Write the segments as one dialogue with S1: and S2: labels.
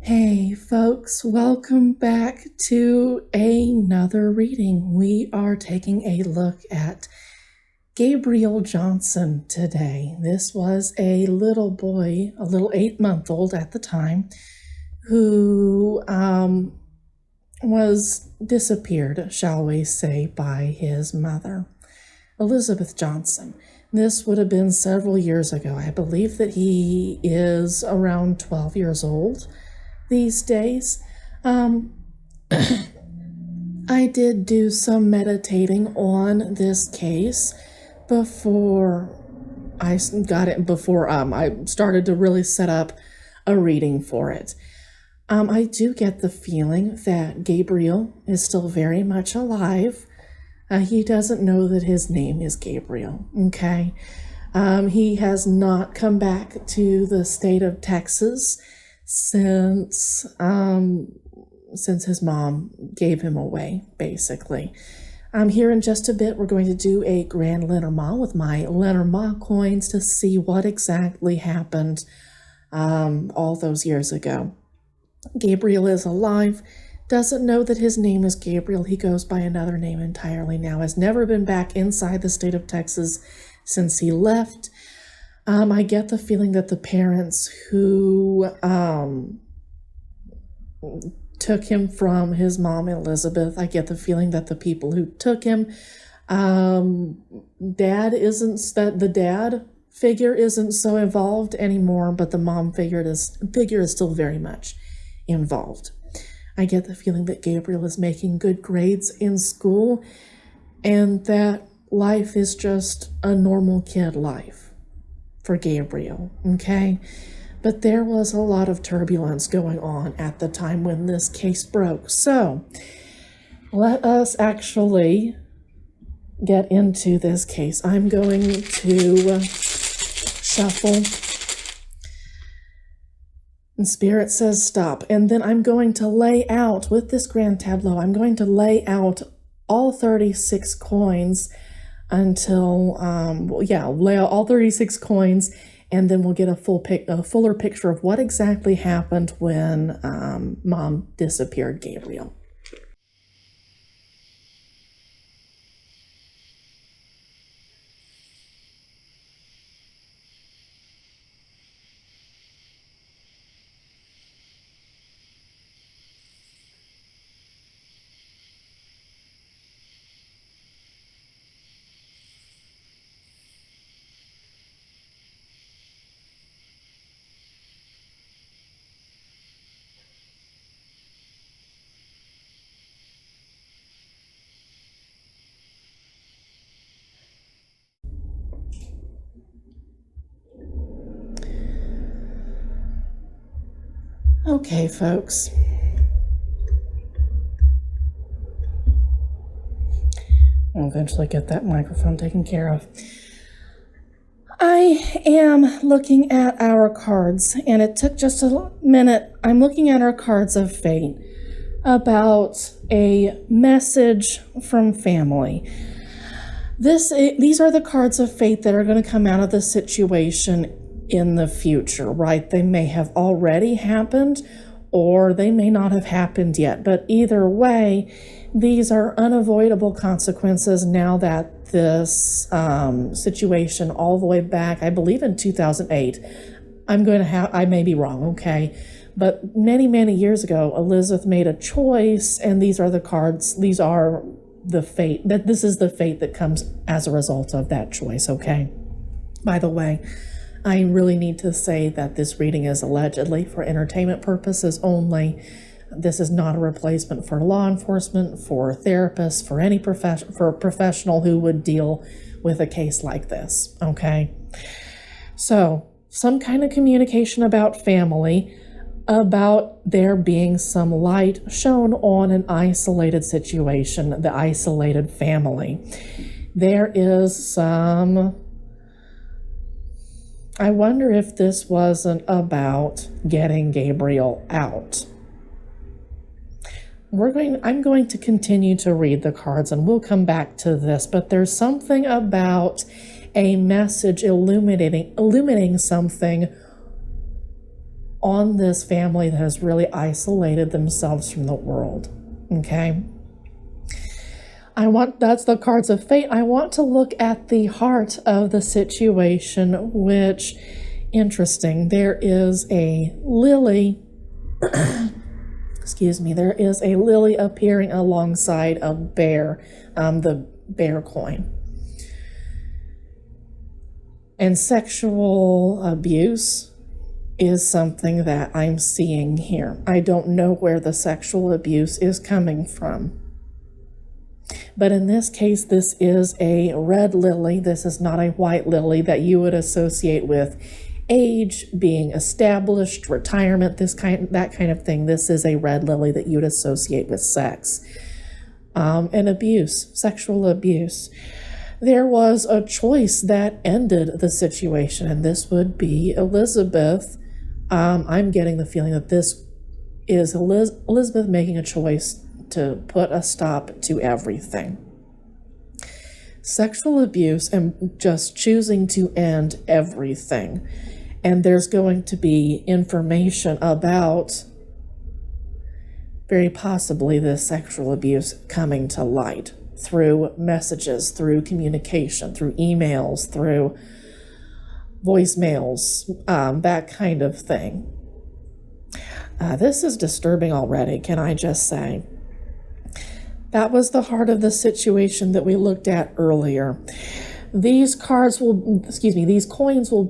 S1: Hey folks, welcome back to another reading. We are taking a look at Gabriel Johnson today. This was a little boy, a little 8-month-old at the time, who was disappeared, shall we say, by his mother, Elizabeth Johnson. This would have been several years ago. I believe that he is around 12 years old these days. I did do some meditating on this case before I started to really set up a reading for it. I do get the feeling that Gabriel is still very much alive. He doesn't know that his name is Gabriel, okay? He has not come back to the state of Texas since his mom gave him away, basically. Here in just a bit, we're going to do a Grand Lenormand with my Lenormand coins to see what exactly happened all those years ago. Gabriel is alive, doesn't know that his name is Gabriel. He goes by another name entirely now, has never been back inside the state of Texas since he left. I get the feeling that the parents who took him from his mom, Elizabeth, I get the feeling that the people who took him, the dad figure isn't so involved anymore, but the mom figure is still very much involved. I get the feeling that Gabriel is making good grades in school and that life is just a normal kid life for Gabriel, okay? But there was a lot of turbulence going on at the time when this case broke. So let us actually get into this case. I'm going to shuffle. And Spirit says stop. And then I'm going to lay out, with this grand tableau, I'm going to lay out all 36 coins until, lay out all 36 coins, and then we'll get a fuller picture of what exactly happened when Mom disappeared Gabriel. Okay, folks. I'll eventually get that microphone taken care of. I am looking at our cards, and it took just a minute. I'm looking at our cards of fate about a message from family. These are the cards of fate that are going to come out of the situation in the future, right? They may have already happened, or they may not have happened yet. But either way, these are unavoidable consequences now that this situation all the way back, I believe in 2008, I may be wrong, okay? But many, many years ago, Elizabeth made a choice, and these are the cards, these are the fate, this is the fate that comes as a result of that choice, okay? By the way, I really need to say that this reading is allegedly for entertainment purposes only. This is not a replacement for law enforcement, for therapists, for any for a professional who would deal with a case like this, okay? So, some kind of communication about family, about there being some light shown on an isolated situation, the isolated family. There is some... I wonder if this wasn't about getting Gabriel out. I'm going to continue to read the cards, and we'll come back to this, but there's something about a message illuminating something on this family that has really isolated themselves from the world. Okay. That's the cards of fate. I want to look at the heart of the situation, which, interesting, there is a lily, excuse me, there is a lily appearing alongside a bear, the bear coin. And sexual abuse is something that I'm seeing here. I don't know where the sexual abuse is coming from. But in this case, this is a red lily. This is not a white lily that you would associate with age, being established, retirement, that kind of thing. This is a red lily that you would associate with sex and abuse, sexual abuse. There was a choice that ended the situation, and this would be Elizabeth. I'm getting the feeling that this is Elizabeth making a choice to put a stop to everything. Sexual abuse and just choosing to end everything. And there's going to be information about, very possibly, this sexual abuse coming to light through messages, through communication, through emails, through voicemails, that kind of thing. This is disturbing already, can I just say? That was the heart of the situation that we looked at earlier. These coins will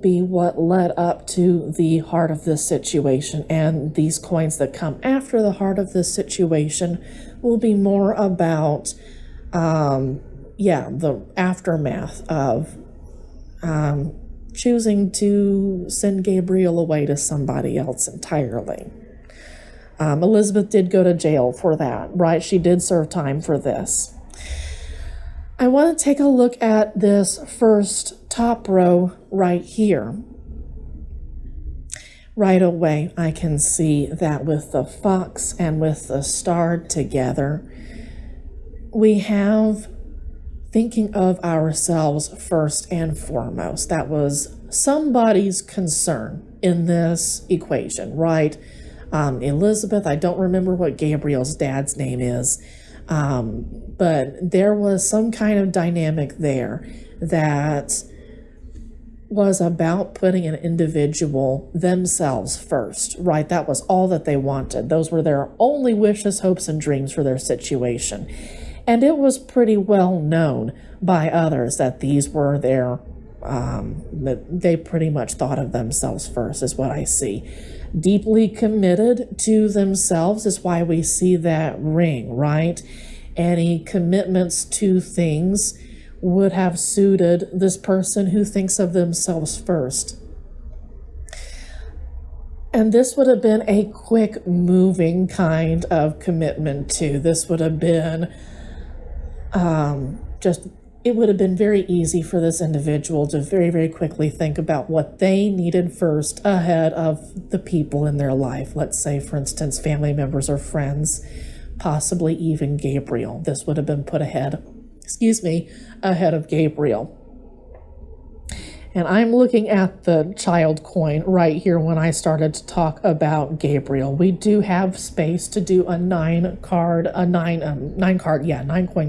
S1: be what led up to the heart of this situation, and these coins that come after the heart of this situation will be more about, the aftermath of choosing to send Gabriel away to somebody else entirely. Elizabeth did go to jail for that, right? She did serve time for this. I want to take a look at this first top row right here. Right away, I can see that with the fox and with the star together, we have thinking of ourselves first and foremost. That was somebody's concern in this equation, right? Elizabeth, I don't remember what Gabriel's dad's name is, but there was some kind of dynamic there that was about putting an individual themselves first, right? That was all that they wanted. Those were their only wishes, hopes, and dreams for their situation. And it was pretty well known by others that these were that they pretty much thought of themselves first, is what I see. Deeply committed to themselves is why we see that ring, right? Any commitments to things would have suited this person who thinks of themselves first. And this would have been a quick moving kind of commitment too. This would have been it would have been very easy for this individual to very, very quickly think about what they needed first ahead of the people in their life. Let's say, for instance, family members or friends, possibly even Gabriel. This would have been put ahead of Gabriel. And I'm looking at the child coin right here when I started to talk about Gabriel. We do have space to do a nine coin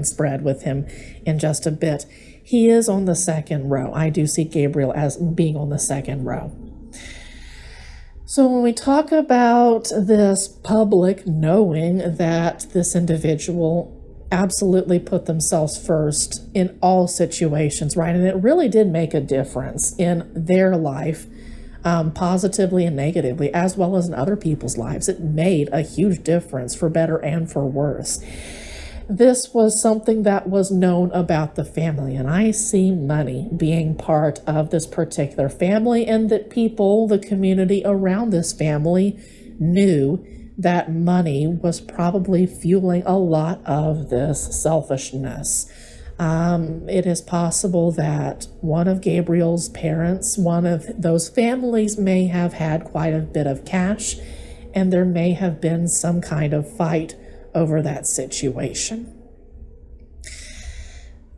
S1: spread with him in just a bit. He is on the second row. I do see Gabriel as being on the second row. So when we talk about this public knowing that this individual absolutely put themselves first in all situations, right? And it really did make a difference in their life, positively and negatively, as well as in other people's lives. It made a huge difference for better and for worse. This was something that was known about the family, and I see money being part of this particular family, and that people, the community around this family, knew that money was probably fueling a lot of this selfishness. It is possible that one of Gabriel's parents, one of those families, may have had quite a bit of cash, and there may have been some kind of fight over that situation.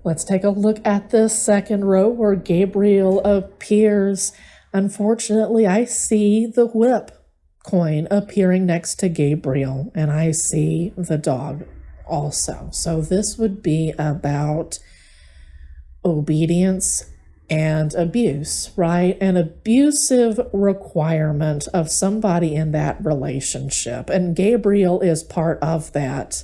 S1: Let's take a look at this second row where Gabriel appears. Unfortunately, I see the whip coin appearing next to Gabriel, and I see the dog also. So this would be about obedience and abuse, right? An abusive requirement of somebody in that relationship. And Gabriel is part of that.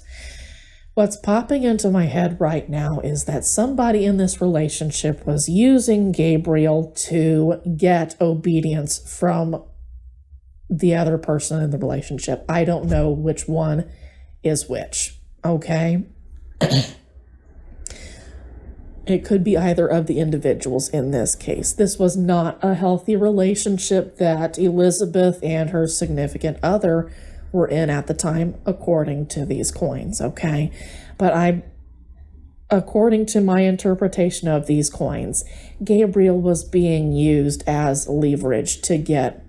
S1: What's popping into my head right now is that somebody in this relationship was using Gabriel to get obedience from the other person in the relationship. I don't know which one is which, okay? It could be either of the individuals in this case. This was not a healthy relationship that Elizabeth and her significant other were in at the time, according to these coins, okay? But according to my interpretation of these coins, Gabriel was being used as leverage to get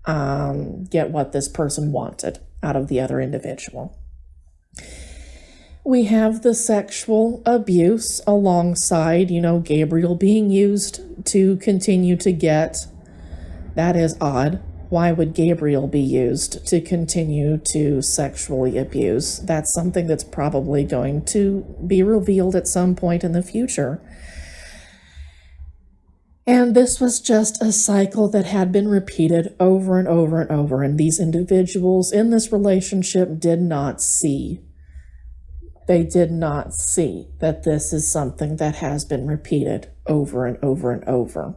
S1: what this person wanted out of the other individual. We have the sexual abuse alongside, Gabriel being used to continue to get. That is odd. Why would Gabriel be used to continue to sexually abuse? That's something that's probably going to be revealed at some point in the future. And this was just a cycle that had been repeated over and over and over. And these individuals in this relationship did not see. They did not see that this is something that has been repeated over and over and over.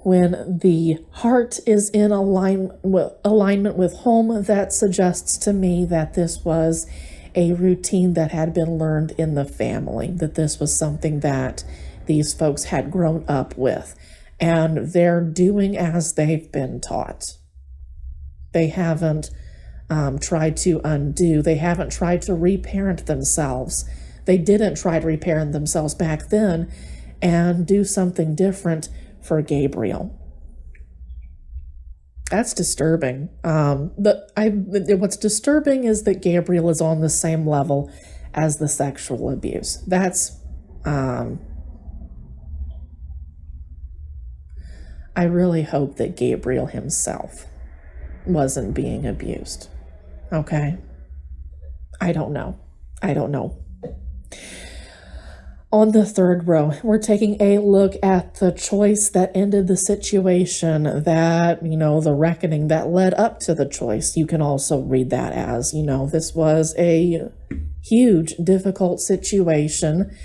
S1: When the heart is in alignment with home, that suggests to me that this was a routine that had been learned in the family, that this was something that these folks had grown up with, and they're doing as they've been taught. They haven't tried to undo. They haven't tried to reparent themselves. They didn't try to reparent themselves back then and do something different for Gabriel. That's disturbing. What's disturbing is that Gabriel is on the same level as the sexual abuse. That's I really hope that Gabriel himself wasn't being abused. Okay? I don't know. On the third row, we're taking a look at the choice that ended the situation, that, the reckoning that led up to the choice. You can also read that as, this was a huge, difficult situation.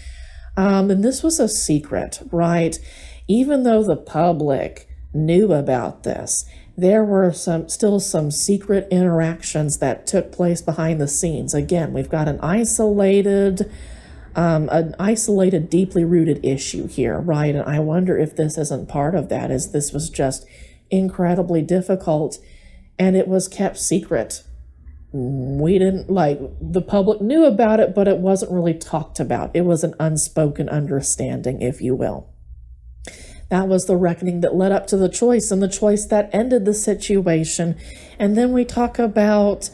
S1: And this was a secret, right? Even though the public knew about this, there were still some secret interactions that took place behind the scenes. Again, we've got an isolated, deeply rooted issue here, right? And I wonder if this isn't part of that, as this was just incredibly difficult and it was kept secret. The public knew about it, but it wasn't really talked about. It was an unspoken understanding, if you will. That was the reckoning that led up to the choice, and the choice that ended the situation. And then we talk about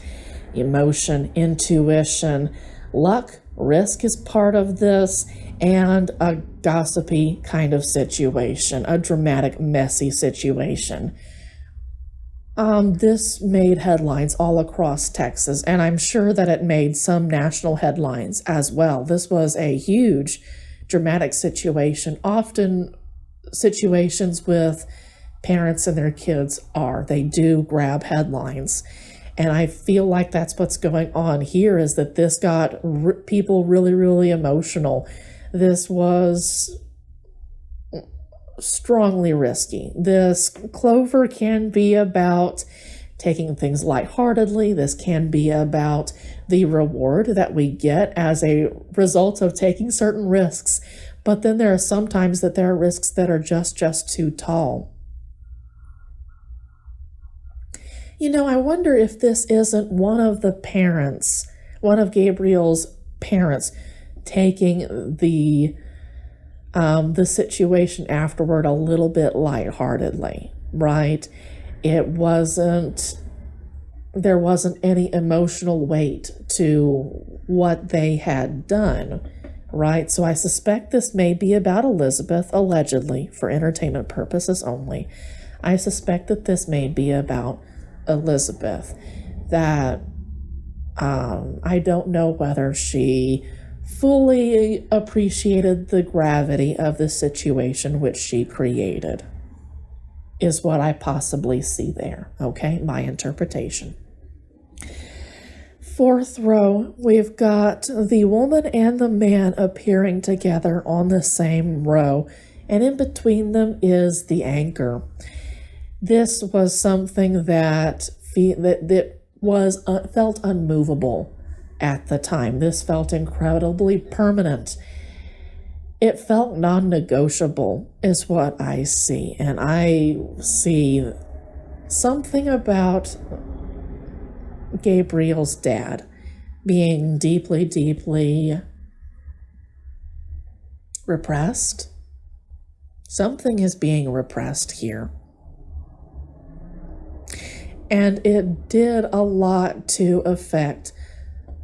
S1: emotion, intuition, luck, risk is part of this, and a gossipy kind of situation, a dramatic, messy situation. This made headlines all across Texas, and I'm sure that it made some national headlines as well. This was a huge, dramatic situation. Often situations with parents and their kids they do grab headlines. And I feel like that's what's going on here, is that this got people really, really emotional. This was strongly risky. This Clover can be about taking things lightheartedly. This can be about the reward that we get as a result of taking certain risks. But then there are sometimes that there are risks that are just too tall. I wonder if this isn't one of Gabriel's parents taking the situation afterward a little bit lightheartedly, right? There wasn't any emotional weight to what they had done, right? So I suspect this may be about Elizabeth, allegedly, for entertainment purposes only. I suspect that this may be about Elizabeth, that I don't know whether she fully appreciated the gravity of the situation which she created, is what I possibly see there, okay? My interpretation. Fourth row, we've got the woman and the man appearing together on the same row, and in between them is the anchor. This was something that felt unmovable at the time. This felt incredibly permanent. It felt non-negotiable is what I see. And I see something about Gabriel's dad being deeply, deeply repressed. Something is being repressed here. And it did a lot to affect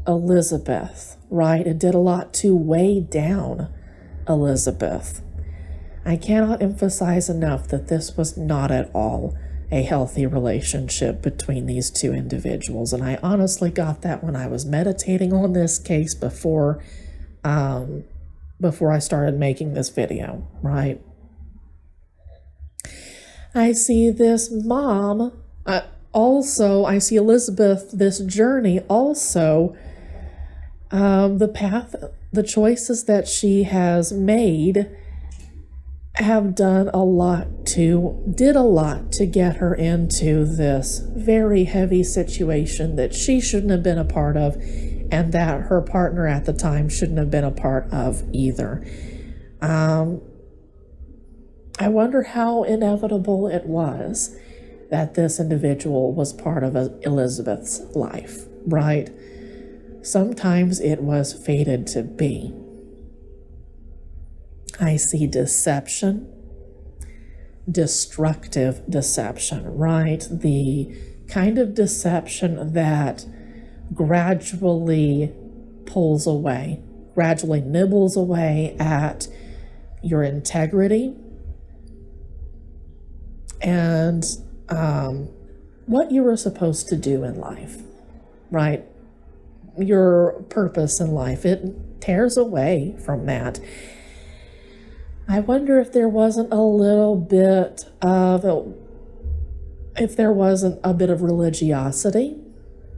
S1: Elizabeth, right? It did a lot to weigh down Elizabeth. I cannot emphasize enough that this was not at all a healthy relationship between these two individuals. And I honestly got that when I was meditating on this case before I started making this video, right? I see this mom, also, I see Elizabeth, this journey also, the choices that she has made did a lot to get her into this very heavy situation that she shouldn't have been a part of, and that her partner at the time shouldn't have been a part of either. I wonder how inevitable it was that this individual was part of Elizabeth's life, right? Sometimes it was fated to be. I see deception, destructive deception, right? The kind of deception that gradually pulls away, gradually nibbles away at your integrity and what you were supposed to do in life, right? Your purpose in life, it tears away from that. I wonder if there wasn't a bit of religiosity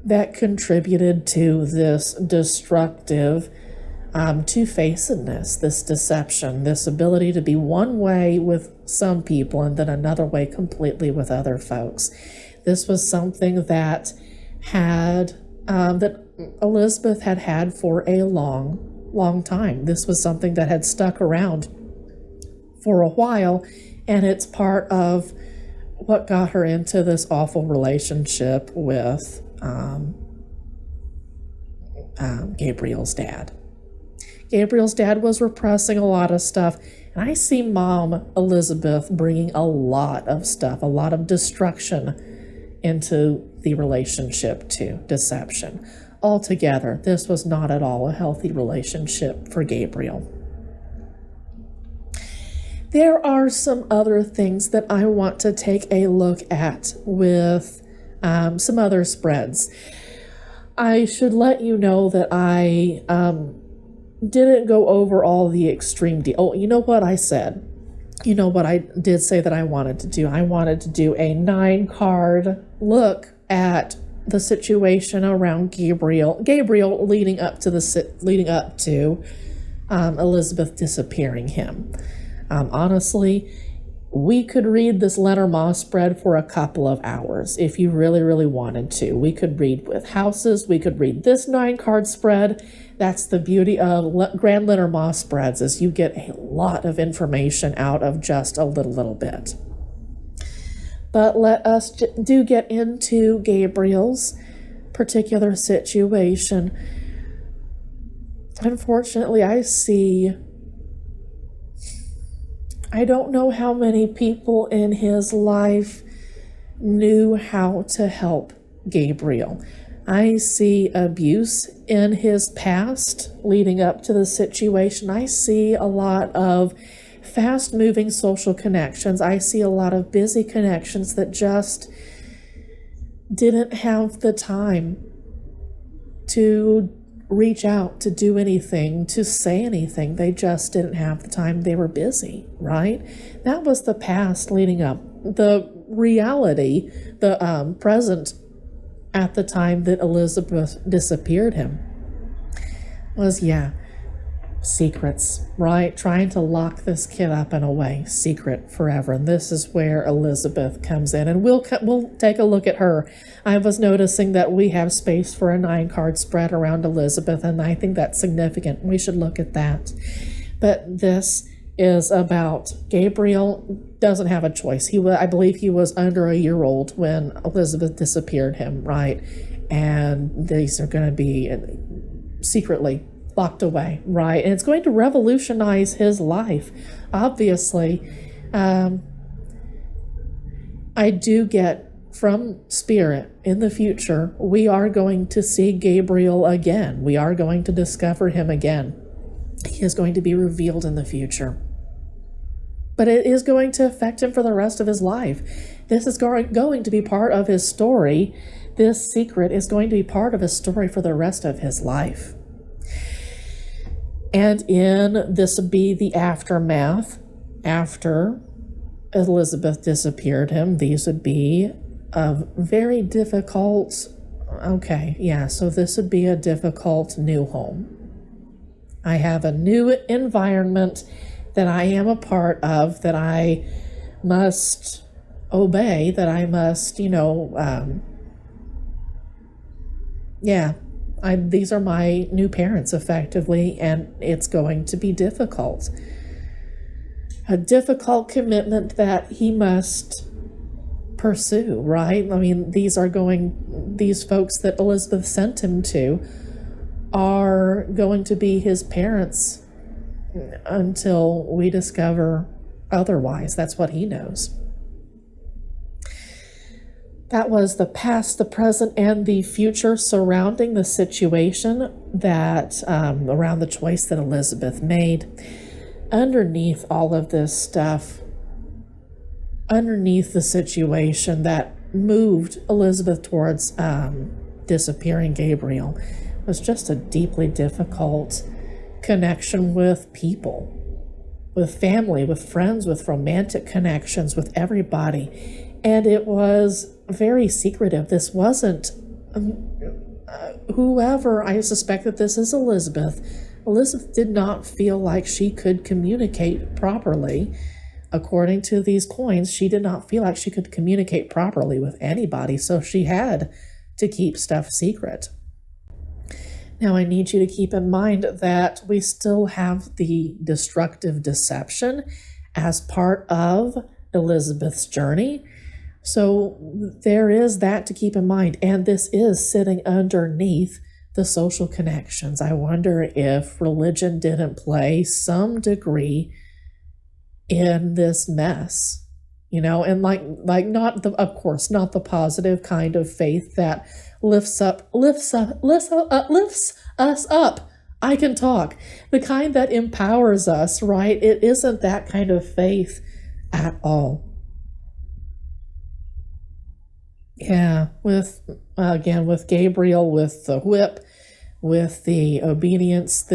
S1: that contributed to this destructive two-facedness, this deception, this ability to be one way with some people and then another way completely with other folks. This was something that that Elizabeth had for a long time. This was something that had stuck around for a while, and it's part of what got her into this awful relationship with Gabriel's dad. Gabriel's dad was repressing a lot of stuff, and I see Mom Elizabeth bringing a lot of stuff, a lot of destruction into the relationship too, deception. Altogether, this was not at all a healthy relationship for Gabriel. There are some other things that I want to take a look at with some other spreads. I should let you know that I didn't go over all the extreme Oh, you know what I said? You know what I did say that I wanted to do? I wanted to do a 9-card look at the situation around Gabriel leading up to Elizabeth disappearing him. Honestly, we could read this Lenormand spread for a couple of hours if you really, really wanted to. We could read with houses. We could read this 9-card spread. That's the beauty of Grand Lenormand spreads, is you get a lot of information out of just a little bit. But let us get into Gabriel's particular situation. Unfortunately, I don't know how many people in his life knew how to help Gabriel. I see abuse in his past leading up to the situation. I see a lot of fast-moving social connections. I see a lot of busy connections that just didn't have the time to reach out, to do anything, to say anything. They just didn't have the time. They were busy, right? That was the past leading up. The reality, the present at the time that Elizabeth disappeared him was, secrets, right? Trying to lock this kid up in a way, secret forever. And this is where Elizabeth comes in, and we'll take a look at her. I was noticing that we have space for a 9-card spread around Elizabeth, and I think that's significant. We should look at that. But this is about Gabriel. Doesn't have a choice. I believe he was under a year old when Elizabeth disappeared him, right? And these are going to be secretly locked away, right? And it's going to revolutionize his life, obviously. I do get from Spirit in the future, we are going to see Gabriel again. We are going to discover him again. He is going to be revealed in the future. But it is going to affect him for the rest of his life. This is going to be part of his story. This secret is going to be part of his story for the rest of his life. And this would be the aftermath after Elizabeth disappeared him. These would be a very difficult, so this would be a difficult new home. I have a new environment that I am a part of, that I must obey, that I must, these are my new parents, effectively, and it's going to be difficult. A difficult commitment that he must pursue, right? I mean, these folks that Elizabeth sent him to are going to be his parents until we discover otherwise. That's what he knows. That was the past, the present, and the future surrounding the situation that, around the choice that Elizabeth made. Underneath all of this stuff, underneath the situation that moved Elizabeth towards disappearing Gabriel, was just a deeply difficult connection with people, with family, with friends, with romantic connections, with everybody. And it was very secretive. This wasn't whoever, I suspect that this is Elizabeth. Elizabeth did not feel like she could communicate properly. According to these coins, she did not feel like she could communicate properly with anybody, so she had to keep stuff secret. Now, I need you to keep in mind that we still have the destructive deception as part of Elizabeth's journey. So there is that to keep in mind. And this is sitting underneath the social connections. I wonder if religion didn't play some degree in this mess, and like not of course, not the positive kind of faith that lifts us up. I can talk. The kind that empowers us, right? It isn't that kind of faith at all. Yeah, with Gabriel, with the whip, with the obedience,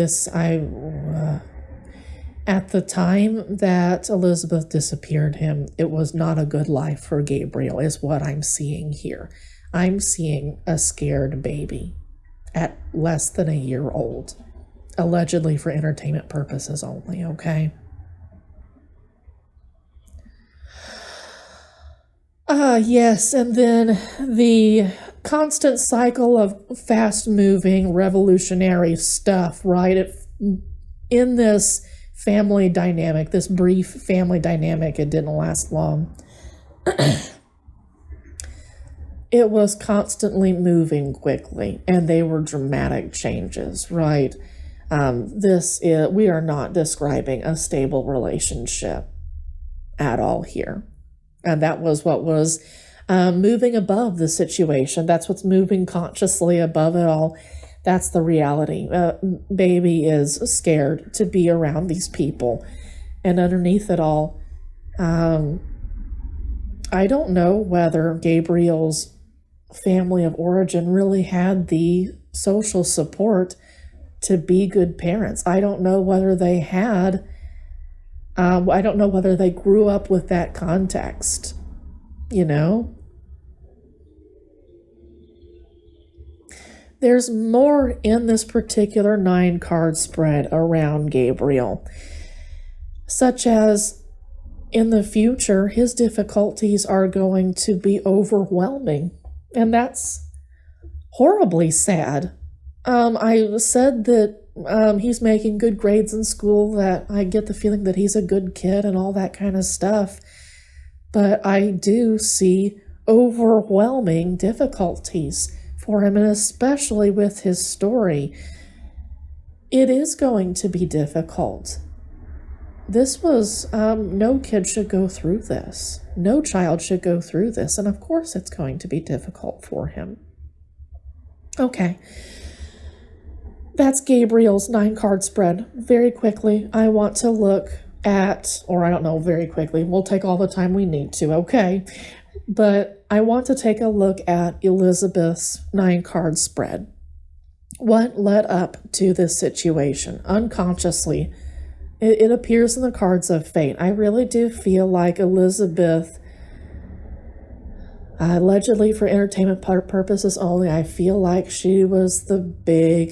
S1: at the time that Elizabeth disappeared him, it was not a good life for Gabriel, is what I'm seeing here. I'm seeing a scared baby at less than a year old, allegedly for entertainment purposes only, okay? Yes, and then the constant cycle of fast-moving, revolutionary stuff, right? In this family dynamic, this brief family dynamic, it didn't last long. It was constantly moving quickly, and they were dramatic changes, right? We are not describing a stable relationship at all here. And that was what was moving above the situation. That's what's moving consciously above it all. That's the reality. Baby is scared to be around these people. And underneath it all, I don't know whether Gabriel's family of origin really had the social support to be good parents. I don't know whether they had, I don't know whether they grew up with that context, you know? There's more in this particular 9-card spread around Gabriel, such as in the future, his difficulties are going to be overwhelming, and that's horribly sad. I said that he's making good grades in school, that I get the feeling that he's a good kid and all that kind of stuff, but I do see overwhelming difficulties for him, and especially with his story. It is going to be difficult. This was, no kid should go through this. No child should go through this, and of course it's going to be difficult for him. Okay. That's Gabriel's 9-card spread. Very quickly, I want to look at, or I don't know, very quickly, we'll take all the time we need to, okay? But I want to take a look at Elizabeth's 9-card spread. What led up to this situation? Unconsciously, it appears in the cards of fate. I really do feel like Elizabeth, allegedly for entertainment purposes only, I feel like she was the big,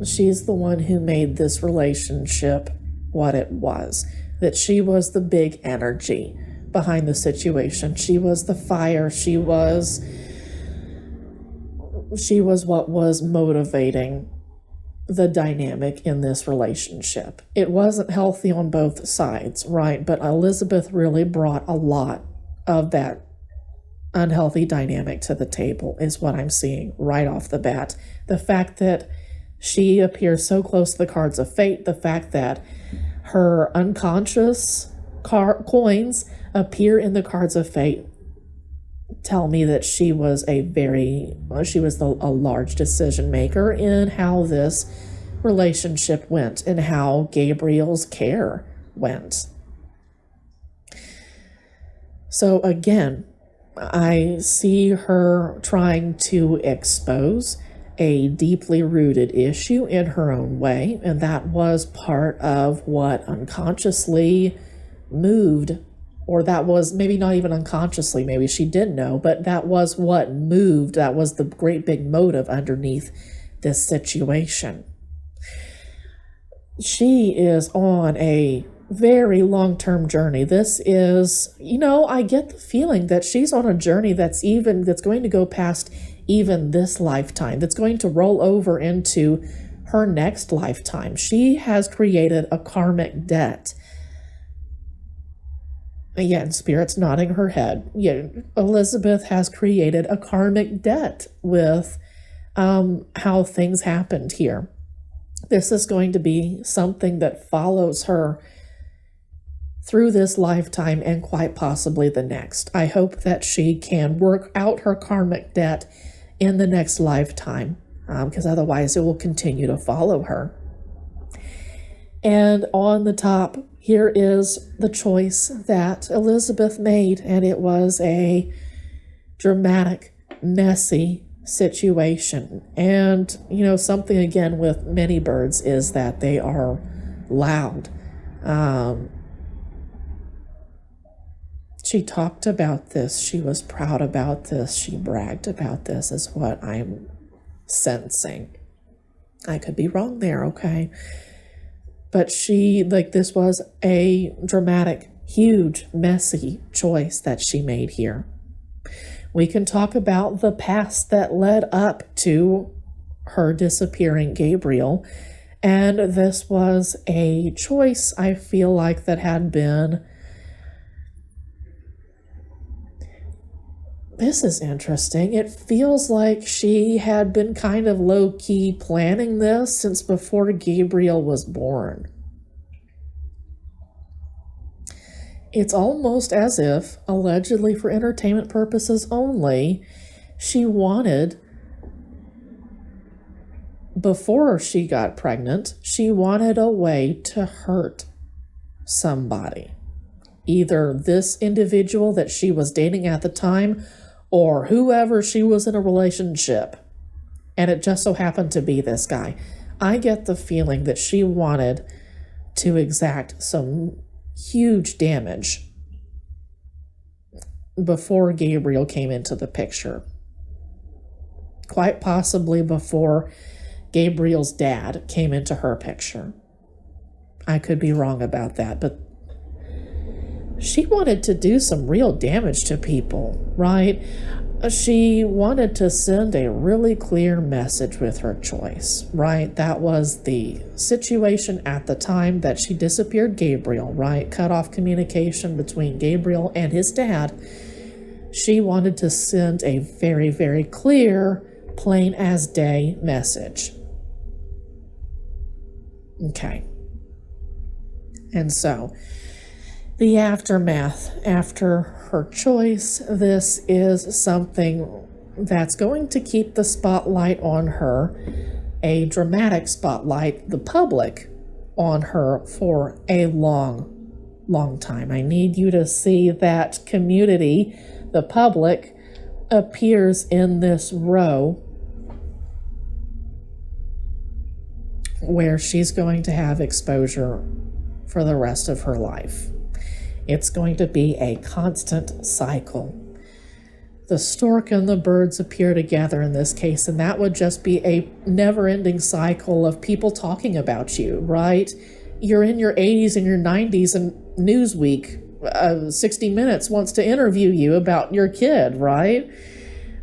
S1: she's the one who made this relationship what it was. That she was the big energy behind the situation. She was the fire. She was what was motivating the dynamic in this relationship. It wasn't healthy on both sides, right? But Elizabeth really brought a lot of that unhealthy dynamic to the table, is what I'm seeing right off the bat. The fact that she appears so close to the cards of fate, the fact that her unconscious coins appear in the cards of fate tell me that she was a large decision maker in how this relationship went and how Gabriel's care went. So again, I see her trying to expose a deeply rooted issue in her own way, and that was part of what unconsciously moved, or that was maybe not even unconsciously, maybe she did know, but that was what moved, that was the great big motive underneath this situation. She is on a very long-term journey. This is, I get the feeling that she's on a journey that's going to go past even this lifetime, that's going to roll over into her next lifetime. She has created a karmic debt. Again, Spirit's nodding her head. Yeah, Elizabeth has created a karmic debt with how things happened here. This is going to be something that follows her through this lifetime and quite possibly the next. I hope that she can work out her karmic debt in the next lifetime, because otherwise it will continue to follow her. And on the top, here is the choice that Elizabeth made, and it was a dramatic, messy situation. And, something again with many birds is that they are loud. She talked about this. She was proud about this. She bragged about this, is what I'm sensing. I could be wrong there, okay? But this was a dramatic, huge, messy choice that she made here. We can talk about the past that led up to her disappearing Gabriel. And this was a choice, I feel like, that had been... This is interesting. It feels like she had been kind of low-key planning this since before Gabriel was born. It's almost as if, allegedly for entertainment purposes only, she wanted before she got pregnant, she wanted a way to hurt somebody. Either this individual that she was dating at the time or whoever she was in a relationship. And it just so happened to be this guy. I get the feeling that she wanted to exact some huge damage before Gabriel came into the picture. Quite possibly before Gabriel's dad came into her picture. I could be wrong about that, but she wanted to do some real damage to people, right? She wanted to send a really clear message with her choice, right? That was the situation at the time that she disappeared Gabriel, right? Cut off communication between Gabriel and his dad. She wanted to send a very, very clear, plain as day message. Okay. And so, the aftermath after her choice, this is something that's going to keep the spotlight on her, a dramatic spotlight, the public on her for a long, long time. I need you to see that community, the public, appears in this row where she's going to have exposure for the rest of her life. It's going to be a constant cycle. The stork and the birds appear together in this case, and that would just be a never-ending cycle of people talking about you, right? You're in your 80s and your 90s, and Newsweek, 60 Minutes wants to interview you about your kid, right?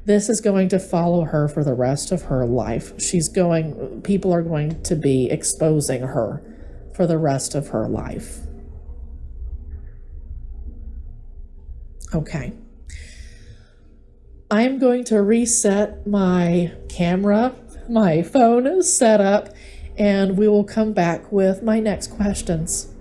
S1: This is going to follow her for the rest of her life. People are going to be exposing her for the rest of her life. Okay. I am going to reset my camera, my phone setup, and we will come back with my next questions.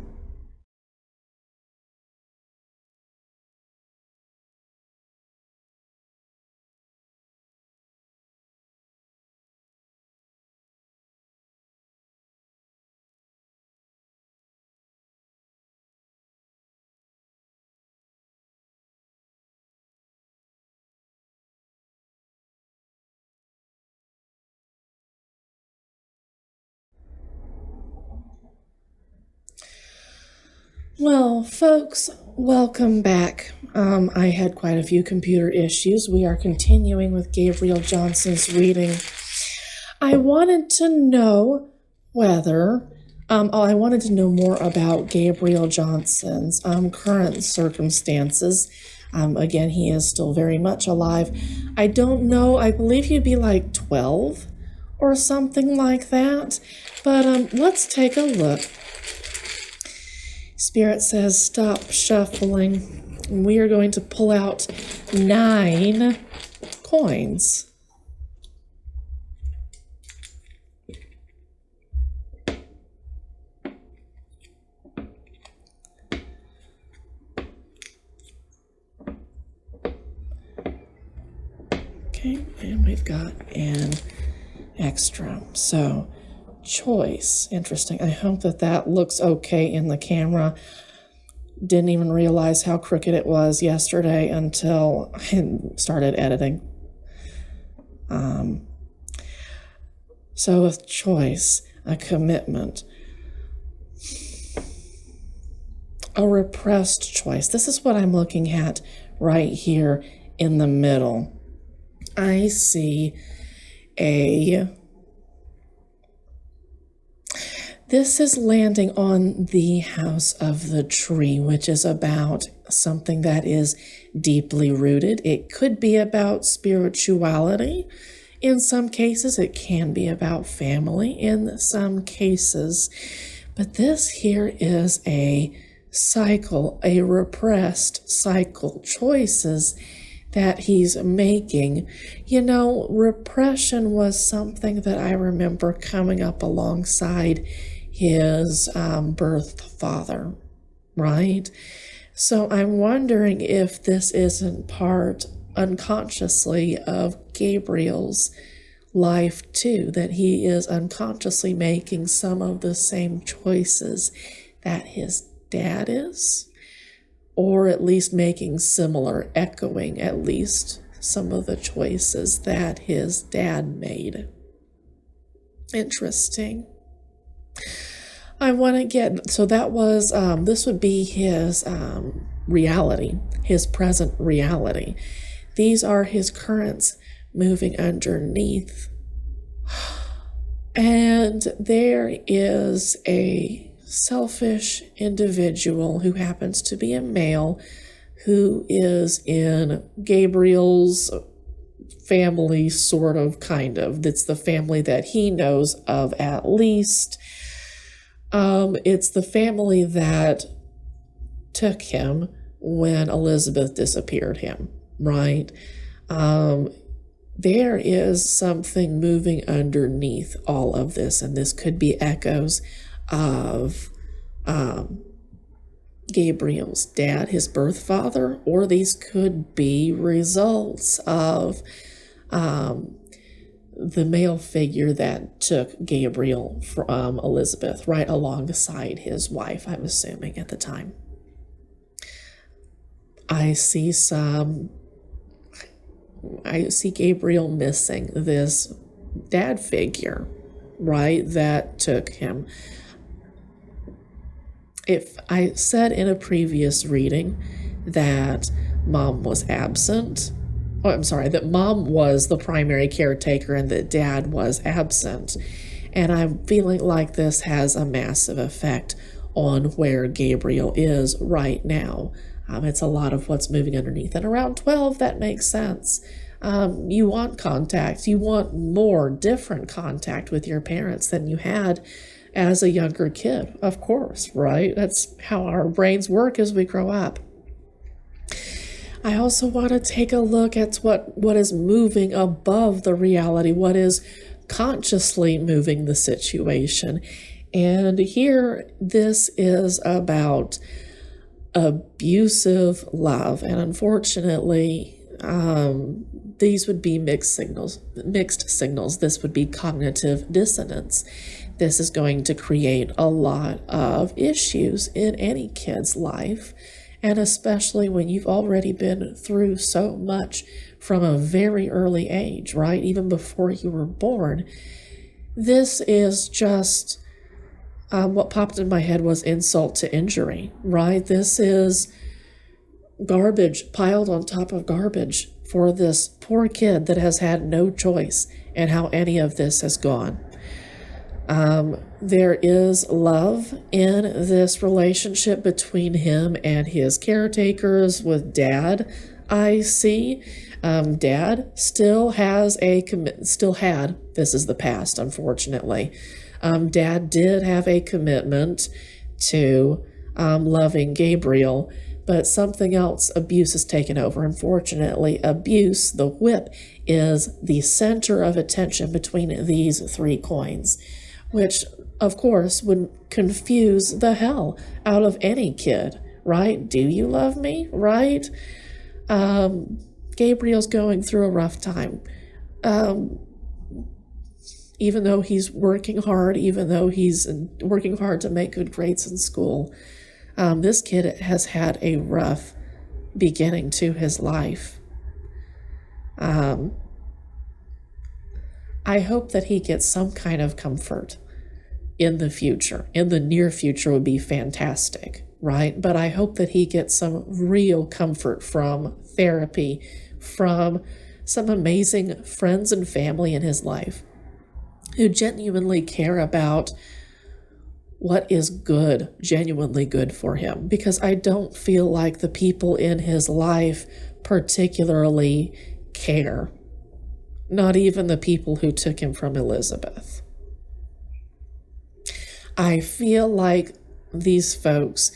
S1: Well, folks, welcome back. I had quite a few computer issues. We are continuing with Gabriel Johnson's reading. I wanted to know I wanted to know more about Gabriel Johnson's current circumstances. Again, he is still very much alive. I don't know, I believe he'd be like 12 or something like that. But let's take a look. Spirit says, stop shuffling. We are going to pull out 9 coins. Okay, and we've got an extra. So, choice. Interesting. I hope that looks okay in the camera. Didn't even realize how crooked it was yesterday until I started editing. So with choice, a commitment, a repressed choice. This is what I'm looking at right here in the middle. I see this is landing on the house of the tree, which is about something that is deeply rooted. It could be about spirituality. In some cases, it can be about family in some cases. But this here is a cycle, a repressed cycle, choices that he's making. You know, repression was something that I remember coming up alongside his birth father, right? So I'm wondering if this isn't part unconsciously of Gabriel's
S2: life too, that he is unconsciously making some of the same choices that his dad is, or at least making similar, echoing at least some of the choices that his dad made. Interesting. I want to get, so that was, this would be his reality, his present reality. These are his currents moving underneath. And there is a selfish individual who happens to be a male who is in Gabriel's family, sort of, kind of. That's the family that he knows of, at least. It's the family that took him when Elizabeth disappeared him, right? There is something moving underneath all of this, and this could be echoes of Gabriel's dad, his birth father, or these could be results of the male figure that took Gabriel from Elizabeth, right alongside his wife, I'm assuming, at the time. I see Gabriel missing this dad figure, right, that took him. If I said in a previous reading that mom was absent, that mom was the primary caretaker and that dad was absent, and I'm feeling like this has a massive effect on where Gabriel is right now. It's a lot of what's moving underneath. And around 12, that makes sense. You want contact. You want more different contact with your parents than you had as a younger kid, of course, right? That's how our brains work as we grow up. I also want to take a look at what is moving above the reality, what is consciously moving the situation. And here, this is about abusive love. And unfortunately, these would be mixed signals. This would be cognitive dissonance. This is going to create a lot of issues in any kid's life, and especially when you've already been through so much from a very early age, right? Even before you were born. This is just what popped in my head was insult to injury, right? This is garbage piled on top of garbage for this poor kid that has had no choice in how any of this has gone. There is love in this relationship between him and his caretakers with dad. I see. Dad still has this is the past, unfortunately. Dad did have a commitment to loving Gabriel, but something else, abuse, has taken over. Unfortunately, abuse, the whip, is the center of attention between these three coins, which, of course, would confuse the hell out of any kid, right? Do you love me, right? Gabriel's going through a rough time. Even though he's working hard, to make good grades in school, this kid has had a rough beginning to his life. I hope that he gets some kind of comfort in the future. In the near future would be fantastic, right? But I hope that he gets some real comfort from therapy, from some amazing friends and family in his life who genuinely care about what is good, genuinely good for him. Because I don't feel like the people in his life particularly care. Not even the people who took him from Elizabeth. I feel like these folks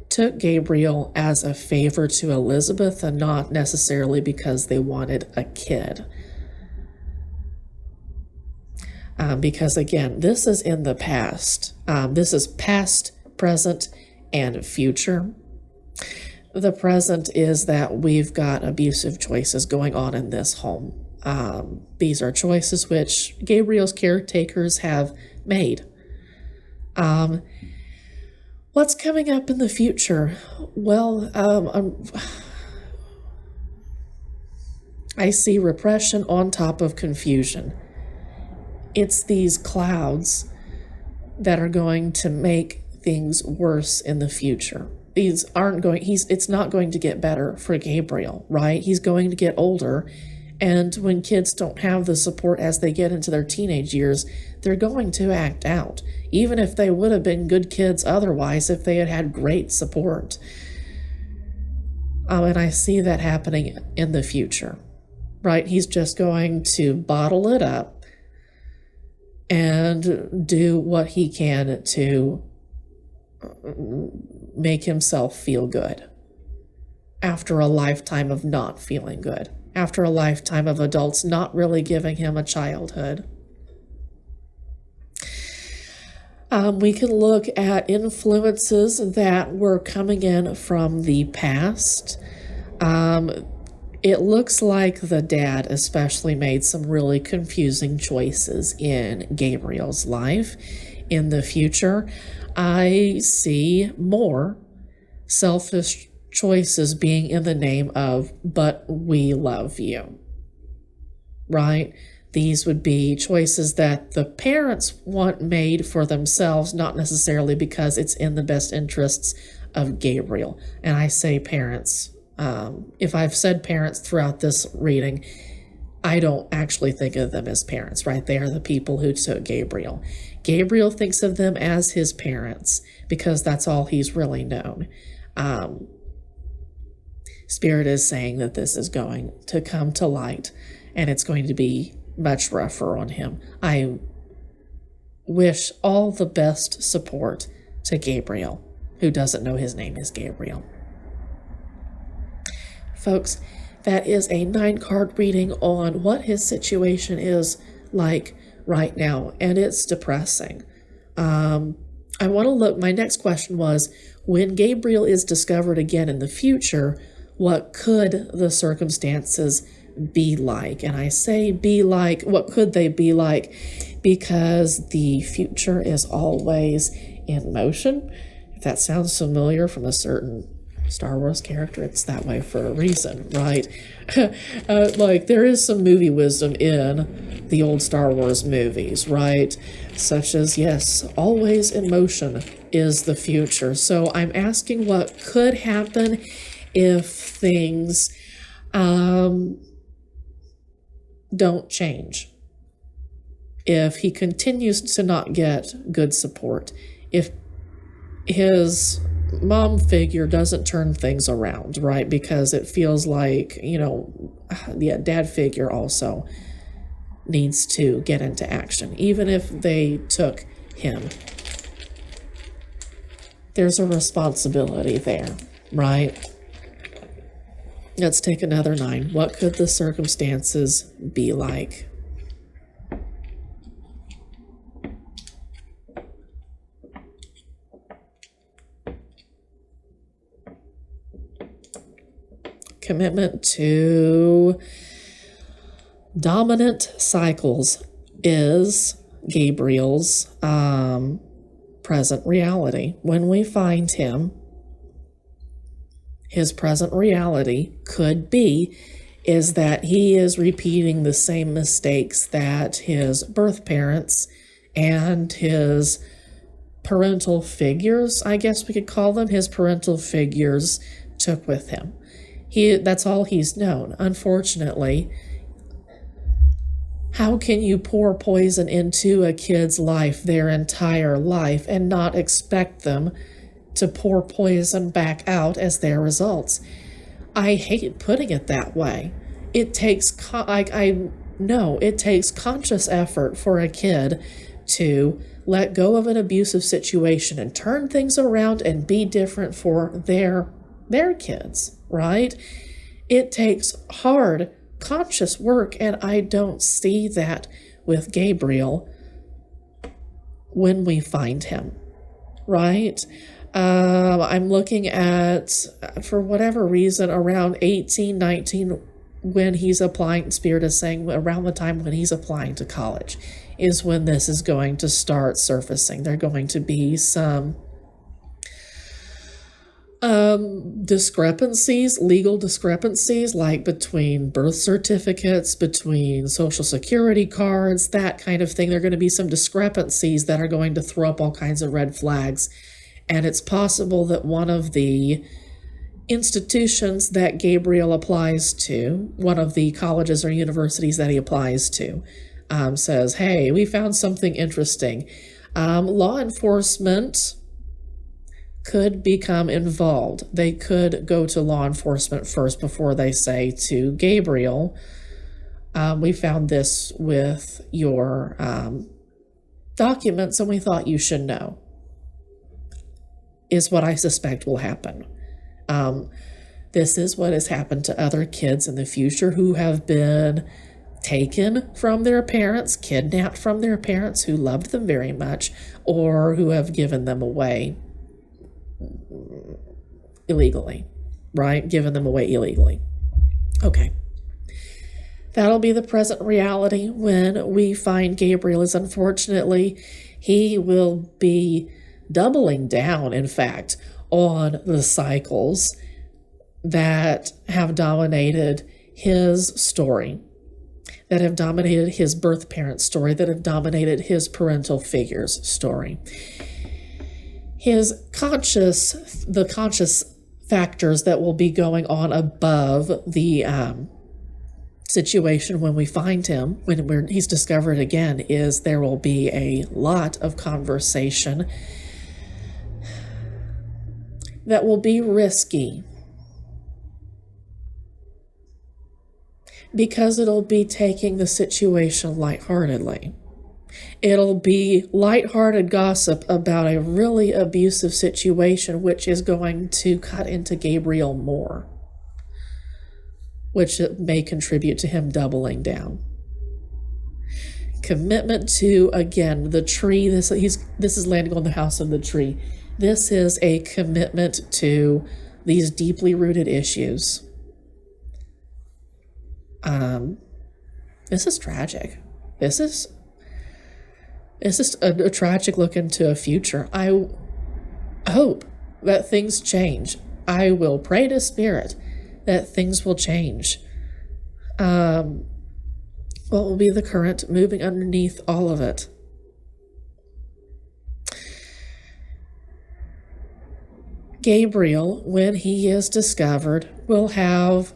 S2: took Gabriel as a favor to Elizabeth and not necessarily because they wanted a kid. Because again, this is in the past. This is past, present, and future. The present is that we've got abusive choices going on in this home. These are choices which Gabriel's caretakers have made. What's coming up in the future? Well, I see repression on top of confusion. It's these clouds that are going to make things worse in the future. It's not going to get better for Gabriel, right? He's going to get older, and when kids don't have the support as they get into their teenage years, they're going to act out, even if they would have been good kids otherwise if they had had great support. And I see that happening in the future, right? He's just going to bottle it up and do what he can to make himself feel good after a lifetime of not feeling good, after a lifetime of adults not really giving him a childhood. We can look at influences that were coming in from the past. It looks like the dad especially made some really confusing choices in Gabriel's life. In the future, I see more selfish choices being in the name of, but we love you, right? These would be choices that the parents want made for themselves, not necessarily because it's in the best interests of Gabriel. And I say parents. If I've said parents throughout this reading, I don't actually think of them as parents, right? They are the people who took Gabriel. Gabriel thinks of them as his parents because that's all he's really known. Spirit is saying that this is going to come to light and it's going to be much rougher on him. I wish all the best support to Gabriel, who doesn't know his name is Gabriel. Folks, that is a 9-card reading on what his situation is like right now, and it's depressing. I want to look, my next question was, when Gabriel is discovered again in the future, what could the circumstances be like? And I say be like, what could they be like? Because the future is always in motion. If that sounds familiar from a certain Star Wars character, it's that way for a reason, right? Like there is some movie wisdom in the old Star Wars movies, right? Such as, yes, always in motion is the future. So I'm asking what could happen if things don't change. If he continues to not get good support, if his mom figure doesn't turn things around, right? Because it feels like, dad figure also needs to get into action. Even if they took him, there's a responsibility there, right? Let's take another 9. What could the circumstances be like? Commitment to dominant cycles is Gabriel's present reality. When we find him, his present reality could be is that he is repeating the same mistakes that his birth parents and his parental figures, I guess we could call them, his parental figures took with him. That's all he's known. Unfortunately, how can you pour poison into a kid's life their entire life and not expect them to pour poison back out as their results? I hate putting it that way. It takes, I know it takes conscious effort for a kid to let go of an abusive situation and turn things around and be different for their kids, right? It takes hard, conscious work, and I don't see that with Gabriel when we find him, right? I'm looking at, for whatever reason, around 18, 19 when he's applying, Spirit is saying around the time when he's applying to college is when this is going to start surfacing. There are going to be some discrepancies, legal discrepancies, like between birth certificates, between social security cards, that kind of thing. There are going to be some discrepancies that are going to throw up all kinds of red flags. And it's possible that one of the institutions that Gabriel applies to, one of the colleges or universities that he applies to, says, hey, we found something interesting. Law enforcement could become involved. They could go to law enforcement first before they say to Gabriel, we found this with your documents and we thought you should know, is what I suspect will happen. This is what has happened to other kids in the future who have been taken from their parents, kidnapped from their parents who loved them very much, or who have given them away illegally, right? Given them away illegally. Okay. That'll be the present reality when we find Gabriel is, unfortunately, he will be doubling down, in fact, on the cycles that have dominated his story, that have dominated his birth parent story, that have dominated his parental figures story. The conscious factors that will be going on above the situation when we find him, when he's discovered again, is there will be a lot of conversation that will be risky, because it'll be taking the situation lightheartedly. It'll be lighthearted gossip about a really abusive situation, which is going to cut into Gabriel more, which may contribute to him doubling down. Commitment to, again, the tree. This is landing on the house of the tree. This is a commitment to these deeply rooted issues. This is tragic. This is a tragic look into a future. I hope that things change. I will pray to Spirit that things will change. What will be the current moving underneath all of it? Gabriel, when he is discovered, will have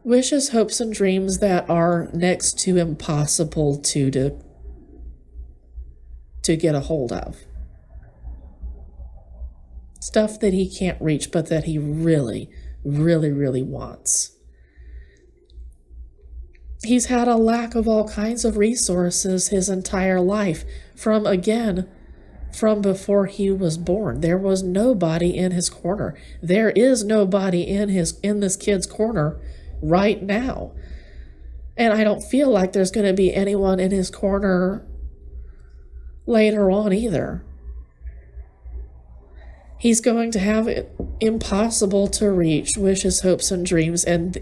S2: wishes, hopes, and dreams that are next to impossible to get a hold of. Stuff that he can't reach, but that he really, really, really wants. He's had a lack of all kinds of resources his entire life, from before he was born. There was nobody in his corner. There is nobody in this kid's corner right now. And I don't feel like there's going to be anyone in his corner later on either. He's going to have it impossible to reach wishes, hopes, and dreams, and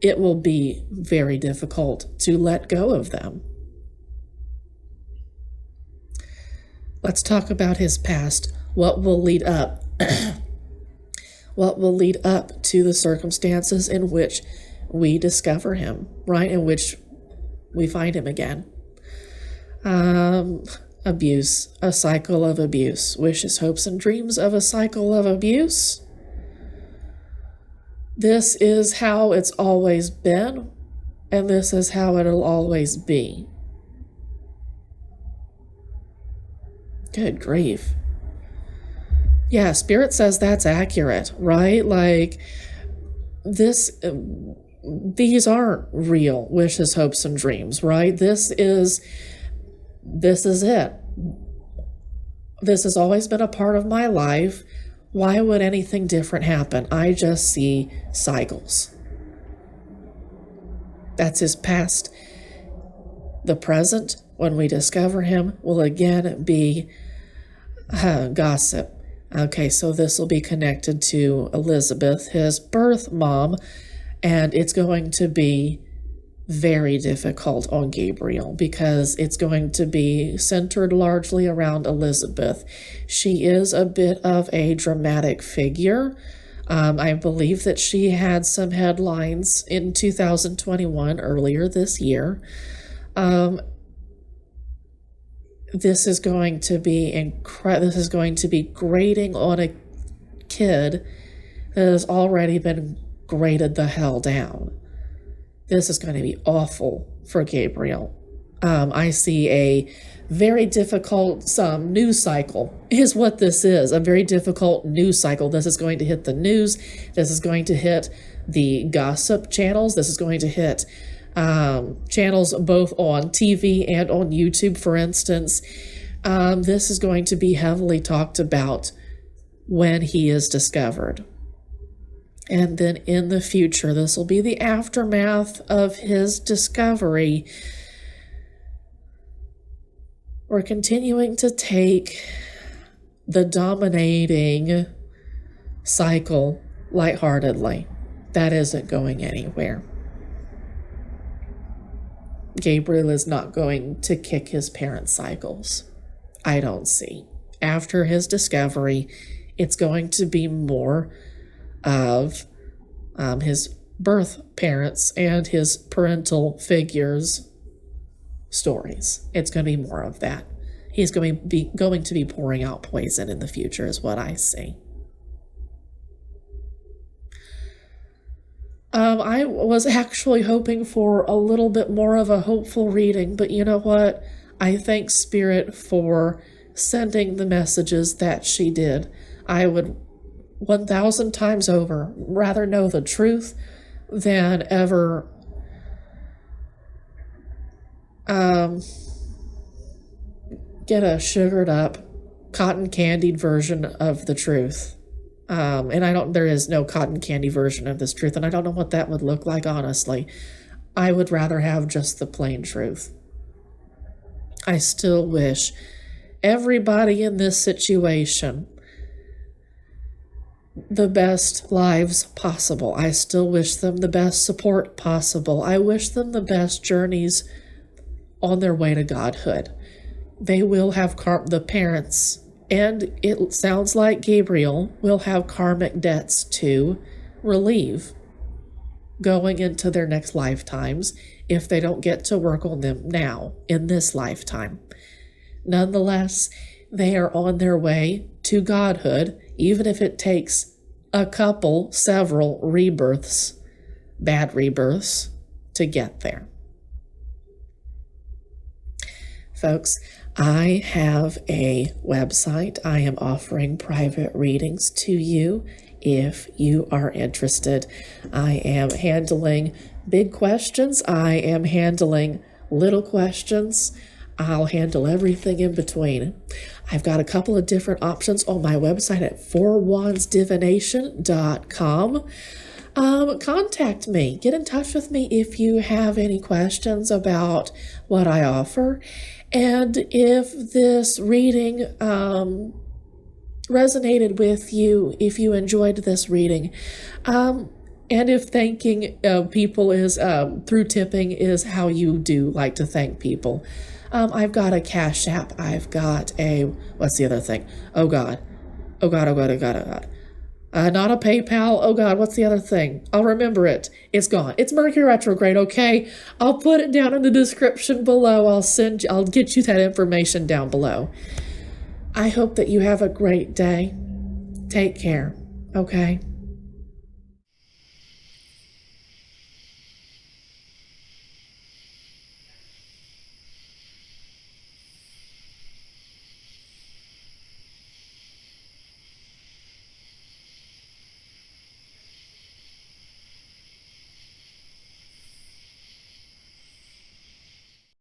S2: it will be very difficult to let go of them. Let's talk about his past. What will lead up? What will lead up to the circumstances in which we discover him, right? In which we find him again. Abuse, a cycle of abuse. Wishes, hopes, and dreams of a cycle of abuse. This is how it's always been, and this is how it'll always be. Good grief. Yeah, Spirit says that's accurate, right? Like, these aren't real wishes, hopes, and dreams, right? This is it. This has always been a part of my life. Why would anything different happen? I just see cycles. That's his past. The present, when we discover him, will again be gossip. Okay, so this will be connected to Elizabeth, his birth mom, And it's going to be very difficult on Gabriel because it's going to be centered largely around Elizabeth. She is a bit of a dramatic figure. I believe that she had some headlines in 2021, earlier this year. This is going to be This is going to be grating on a kid that has already been graded the hell down. This is going to be awful for Gabriel. I see a very difficult news cycle is what this is, a very difficult news cycle. This is going to hit the news. This is going to hit the gossip channels. This is going to hit channels both on TV and on YouTube, for instance. This is going to be heavily talked about when he is discovered. And then in the future, this will be the aftermath of his discovery. We're continuing to take the dominating cycle lightheartedly. That isn't going anywhere. Gabriel is not going to kick his parents' cycles. I don't see. After his discovery, it's going to be more of his birth parents and his parental figures stories. It's going to be more of that. He's going to be pouring out poison in the future is what I see. I was actually hoping for a little bit more of a hopeful reading, but you know what? I thank Spirit for sending the messages that she did. I would 1,000 times over rather know the truth than ever get a sugared up, cotton candied version of the truth. And there is no cotton candy version of this truth, and I don't know what that would look like, honestly. I would rather have just the plain truth. I still wish everybody in this situation the best lives possible. I still wish them the best support possible. I wish them the best journeys on their way to godhood. They will have the parents, and it sounds like Gabriel will have karmic debts to relieve going into their next lifetimes if they don't get to work on them now in this lifetime. Nonetheless, they are on their way to godhood, even if it takes several rebirths, bad rebirths, to get there. Folks, I have a website. I am offering private readings to you if you are interested. I am handling big questions. I am handling little questions. I'll handle everything in between. I've got a couple of different options on my website at fourwandsdivination.com. Contact me. Get in touch with me if you have any questions about what I offer. And if this reading resonated with you, if you enjoyed this reading, and if thanking people is through tipping is how you do like to thank people, I've got a Cash App. I've got what's the other thing? Oh God. Not a PayPal. Oh God, what's the other thing? I'll remember it. It's gone. It's Mercury retrograde, okay? I'll put it down in the description below. I'll get you that information down below. I hope that you have a great day. Take care, okay?